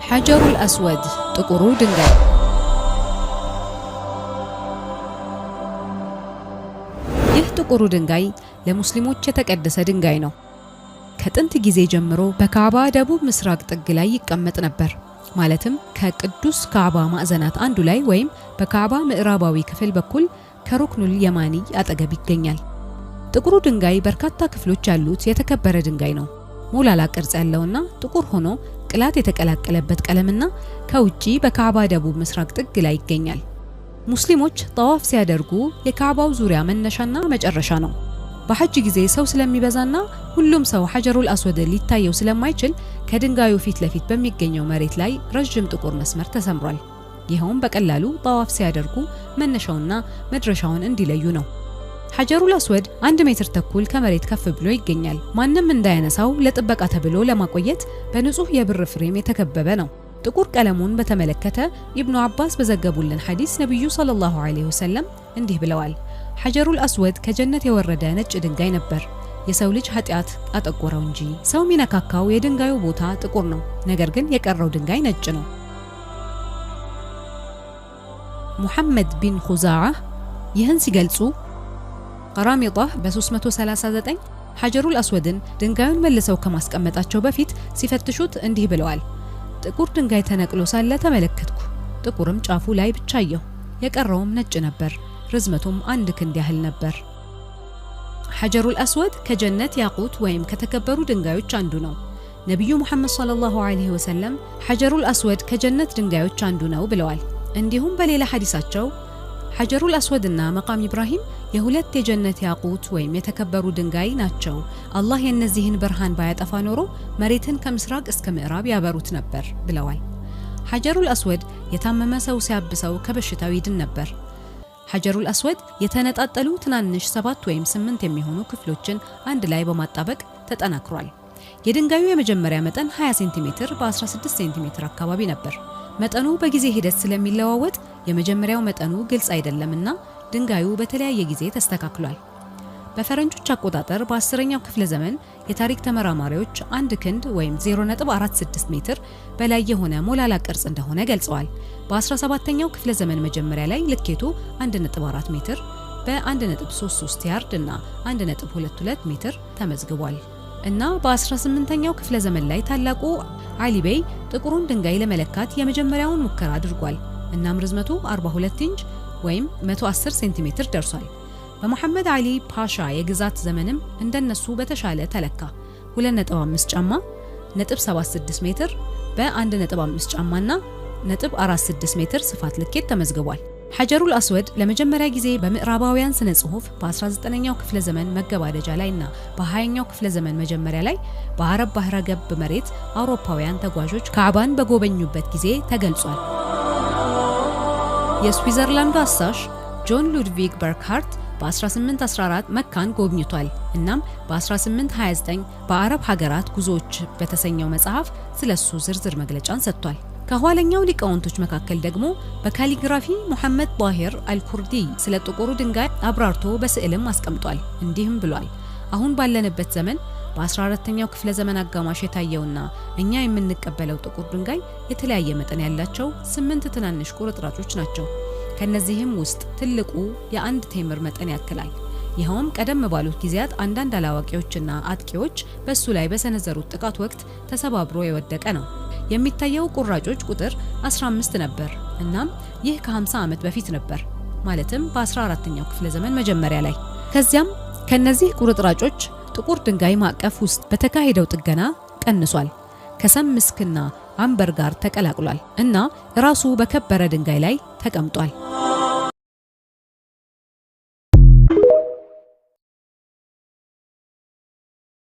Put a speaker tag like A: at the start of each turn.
A: ሐጀሩል አስወድ ጥቁሩ ድንጋይ። ይህ ጥቁሩ ድንጋይ ለሙስሊሞች የተቀደሰ ድንጋይ ነው። ከጥንት ጊዜ ጀምሮ በካዕባ ደቡብ ምስራቅ ጥግ ላይ ይቀመጥ ነበር። ማለትም ከቅዱስ ካዕባ ማዕዘናት አንዱ ላይ ወይም በካዕባ ምዕራባዊ ክፍል በኩል ከሩክኑል የማኒ አጠገብ ይገኛል። ጥቁሩ ድንጋይ በርካታ ክፍሎች ያሉት የተከበረ ድንጋይ ነው። ሞላላ ቅርጽ ያለውና ጥቁር ሆኖ ቅላት የተቀላቀለበት ቀለምና ከውጪ በካዕባ ደቡብ ምስራቅ ጥግ ላይ ይገኛል። ሙስሊሞች ጠዋፍ ሲያደርጉ የካዕባው ዙሪያ መነሻና መጨረሻ ነው። በሐጅ ጊዜ ሰው ስለሚበዛና ሁሉም ሰው ሐጀሩል አስወድ ሊታየው ስለማይችል ከድንጋዩ ፊት ለፊት በሚገኘው መሬት ላይ ረጅም ጥቁር መስመር ተሰምሯል። ይኸውም በቀላሉ ጠዋፍ ሲያደርጉ መነሻውና መድረሻውን እንዲለዩ ነው። ሐጀሩል አስወድ 1 ሜትር ተኩል ከመሬት ከፍ ብሎ ይገኛል። ማንም እንዳያነሳው ለጥበቃ ተብሎ ለማቆየት በንጹህ የብር ፍሬም የተከበበ ነው። ጥቁር ቀለሙን በተመለከተ ኢብኑ አባስ በዘገቡልን ሐዲስ ነብዩ ሰለላሁ ዐለይሂ ወሰለም እንዲህ ብለዋል። ሐጀሩል አስወድ ከጀነት የወረደ ነጭ ድንጋይ ነበር። የሰው ልጅ ኃጢአት አጠቆረው እንጂ ሰው ሚነካካው የድንጋዩ ቦታ ጥቁር ነው፣ ነገር ግን የቀረው ድንጋይ ነጭ ነው። ሙሐመድ ቢን ኹዛዓ ይህን ሲገልጹ ቀራሚጣህ በ339 ሐጀሩል አስወድን ድንጋዩን መልሰው ከማስቀመጣቸው በፊት ሲፈትሹት እንዲህ ብለዋል። ጥቁር ድንጋይ ተነቅሎ ሳለ ተመለከትኩ። ጥቁርም ጫፉ ላይ ብቻ አየሁ፣ የቀረውም ነጭ ነበር። ርዝመቱም 1 ክንድ ያህል ነበር። ሐጀሩል አስወድ ከጀነት ያቁት ወይም ከተከበሩ ድንጋዮች አንዱ ነው። ነብዩ ሙሐመድ ሰለላሁ ዐለይሂ ወሰለም ሐጀሩል አስወድ ከጀነት ድንጋዮች አንዱ ነው ብለዋል። እንዲሁም በሌላ ሐዲሳቸው ሐጀሩል አስወድና መቃም ኢብራሂም የሁለት የጀነት ያቁት ወይም የተከበሩ ድንጋይ ናቸው። አላህ የነዚህን ብርሃን ባያጠፋ ኖሮ መሬትን ከምስራቅ እስከ ምዕራብ ያበሩት ነበር ብለዋል። ሐጀሩል አስወድ የታመመ ሰው ሲያብሰው ከበሽታው ይድን ነበር። ሐጀሩል አስወድ የተነጣጠሉ ትናንሽ 7 ወይም 8 የሚሆኑ ክፍሎችን አንድ ላይ በማጣበቅ ተጠናክሯል። የድንጋዩ የመጀመሪያ መጠን 20 ሴንቲሜትር በ16 ሴንቲሜትር አካባቢ ነበር። መጠኑ በጊዜ ሂደት ስለሚለዋወጥ የመጀመሪያው መጠኑ ግልጽ አይደለምና ድንጋዩ በተለያየ ጊዜ ተስተካክሏል። በፈረንጆች አቆጣጠር በ10ኛው ክፍለ ዘመን የታሪክ ተመራማሪዎች 1 ክንድ ወይም 0.46 ሜትር በላይ የሆነ ሞላላ ቅርጽ እንደሆነ ገልጸዋል። በ17ኛው ክፍለ ዘመን መጀመሪያ ላይ ልኬቱ 1.4 ሜትር በ1.33 ያርድ እና 1.22 ሜትር ተመዝግቧል እና በ18ኛው ክፍለ ዘመን ላይ ታላቁ አሊ ቤይ ጥቁሩን ድንጋይ ለመለካት የመጀመሪያውን ሙከራ አድርጓል። እናም ርዝመቱ 42 ኢንች ወይም 110 ሴንቲሜትር ደርሷል። በመሐመድ አሊ ፓሻ የግዛት ዘመንም እንደነሱ በተሻለ ተለካ። 2.5 ጫማ .76 ሜትር በ1.5 ጫማና .46 ሜትር ስፋት ልኬት ተመዝግቧል። ሐጀሩል አስወድ ለመጀመሪያ ጊዜ በምዕራባውያን ስነ ጽሑፍ በ19ኛው ክፍለ ዘመን መገባደጃ ላይና በ20ኛው ክፍለ ዘመን መጀመሪያ ላይ በአረብ ባህረ ገብ መሬት አውሮፓውያን ተጓዦች ካዕባን በጎበኙበት ጊዜ ተገልጿል። የስዊዘርላንዱ አሳሽ ጆን ሉድቪግ በርክሃርት በ1814 መካን ጎብኝቷል። እናም በ1829 በአረብ ሀገራት ጉዞዎች በተሰኘው መጽሐፍ ስለሱ ዝርዝር መግለጫን ሰጥቷል። ከኋለኛው ሊቃውንቶች መካከል ደግሞ በካሊግራፊ ሙሐመድ ጣሂር አልኩርዲ ስለ ጥቁሩ ድንጋይ አብራርቶ በስዕልም አስቀምጧል። እንዲህም ብሏል። አሁን ባለንበት ዘመን በ14ኛው ክፍለ ዘመን አጋማሽ የታየውና እኛ የምንቀበለው ጥቁር ድንጋይ የተለያየ መጠን ያላቸው 8 ትናንሽ ቁርጥራጮች ናቸው። ከነዚህም ውስጥ ትልቁ የ1 ቴምር መጠን ያክላል። ይኸውም ቀደም ባሉት ጊዜያት አንዳንድ አላዋቂዎችና አጥቂዎች በሱ ላይ በሰነዘሩት ጥቃት ወቅት ተሰባብሮ የወደቀ ነው። የሚታየው ቁራጮች ቁጥር 15 ነበር። እናም ይህ ከ50 ዓመት በፊት ነበር፣ ማለትም በ14ኛው ክፍለ ዘመን መጀመሪያ ላይ። ከዚያም ከነዚህ ቁርጥራጮች ጥቁር ድንጋይ ማዕቀፍ ውስጥ በተካሄደው ጥገና ቀንሷል፣ ከሰም ምስክና አምበር ጋር ተቀላቅሏል እና ራሱ በከበረ ድንጋይ ላይ ተቀምጧል።